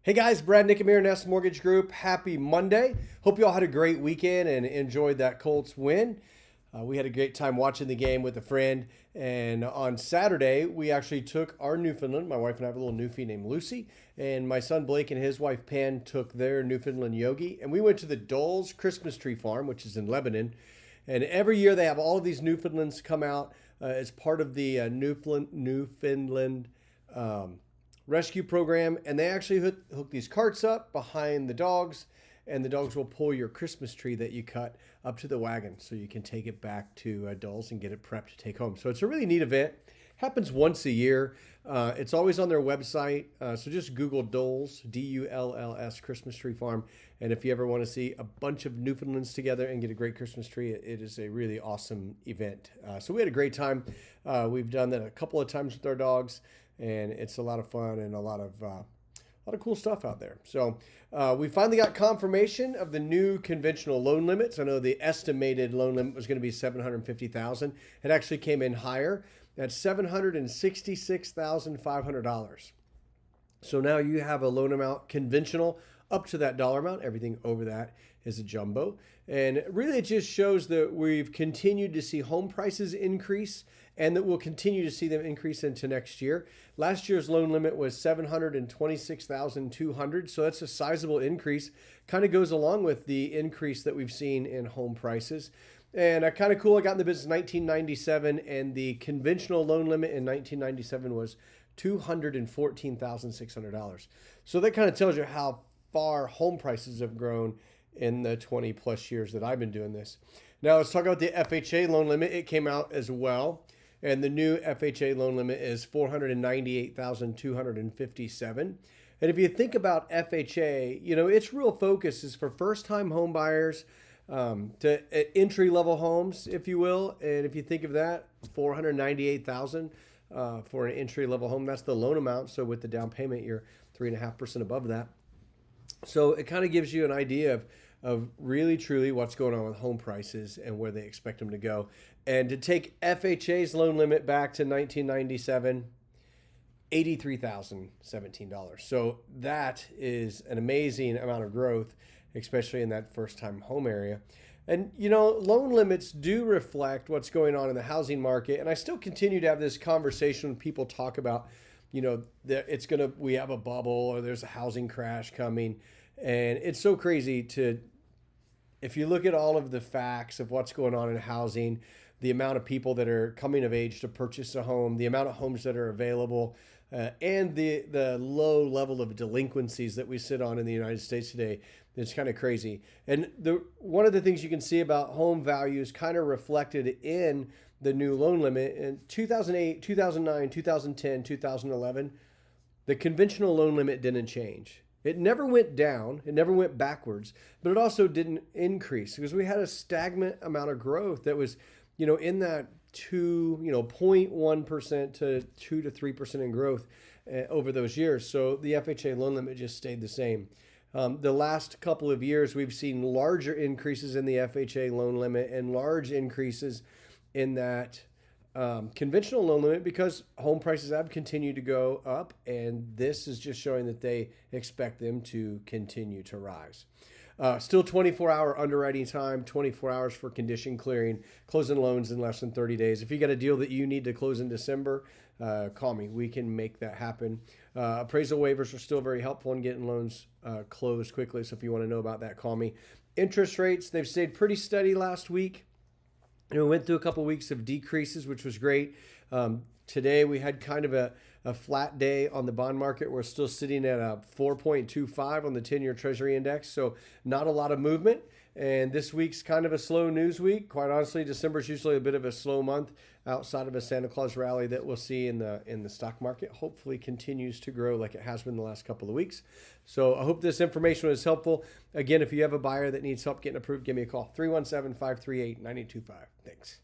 Hey guys, Brad Niccum here, Nest Mortgage Group. Happy Monday. Hope you all had a great weekend and enjoyed that Colts win. We had a great time watching the game with a friend. And on Saturday, we actually took our Newfoundland. My wife and I have a little Newfie named Lucy. And my son Blake and his wife Pan took their Newfoundland Yogi. And we went to the Dole's Christmas Tree Farm, which is in Lebanon. And every year they have all of these Newfoundlands come out as part of the Newfoundland rescue program, and they actually hook these carts up behind the dogs, and the dogs will pull your Christmas tree that you cut up to the wagon so you can take it back to Dole's and get it prepped to take home. So it's a really neat event. Happens once a year. It's always on their website, so just Google Dole's, D-U-L-L-S, Christmas Tree Farm, and if you ever want to see a bunch of Newfoundlands together and get a great Christmas tree, it is a really awesome event. So we had a great time. We've done that a couple of times with our dogs, and it's a lot of fun and a lot of cool stuff out there. So we finally got confirmation of the new conventional loan limits. I know the estimated loan limit was going to be $750,000. It actually came in higher at $766,500. So now you have a loan amount conventional up to that dollar amount. Everything over that is a jumbo. And really it just shows that we've continued to see home prices increase and that we'll continue to see them increase into next year. Last year's loan limit was $726,200, so that's a sizable increase. Kind of goes along with the increase that we've seen in home prices. And kind of cool, I got in the business in 1997, and the conventional loan limit in 1997 was $214,600. So that kind of tells you how far home prices have grown in the 20 plus years that I've been doing this. Now let's talk about the FHA loan limit. It came out as well. And the new FHA loan limit is $498,257. And if you think about FHA, you know, its real focus is for first-time home buyers, to entry-level homes, if you will. And if you think of that, $498,000 for an entry-level home, that's the loan amount. So with the down payment, you're 3.5% above that. So it kind of gives you an idea of really truly what's going on with home prices and where they expect them to go. And to take FHA's loan limit back to 1997, $83,017. So that is an amazing amount of growth, especially in that first-time home area. And, you know, loan limits do reflect what's going on in the housing market. And I still continue to have this conversation when people talk about, you know, that we have a bubble or there's a housing crash coming. And it's so crazy if you look at all of the facts of what's going on in housing, the amount of people that are coming of age to purchase a home, the amount of homes that are available, and the low level of delinquencies that we sit on in the United States today, it's kind of crazy. And one of the things you can see about home values kind of reflected in the new loan limit in 2008, 2009, 2010, 2011, the conventional loan limit didn't change. It never went down, it never went backwards, but it also didn't increase because we had a stagnant amount of growth that was, you know, in that 0.1% to 2 to 3% in growth over those years. So the FHA loan limit just stayed the same. The last couple of years, we've seen larger increases in the FHA loan limit and large increases in that conventional loan limit because home prices have continued to go up, and this is just showing that they expect them to continue to rise. Still 24-hour underwriting time, 24 hours for condition clearing, closing loans in less than 30 days. If you got a deal that you need to close in December, call me. We can make that happen. Appraisal waivers are still very helpful in getting loans closed quickly, so if you want to know about that, call me. Interest rates, they've stayed pretty steady last week. We went through a couple of weeks of decreases, which was great. Today we had kind of a flat day on the bond market. We're still sitting at a 4.25 on the 10-year Treasury Index, so not a lot of movement. And this week's kind of a slow news week. Quite honestly, December is usually a bit of a slow month outside of a Santa Claus rally that we'll see in the stock market. Hopefully continues to grow like it has been the last couple of weeks. So I hope this information was helpful. Again, if you have a buyer that needs help getting approved, give me a call, 317-538-9825. Thanks.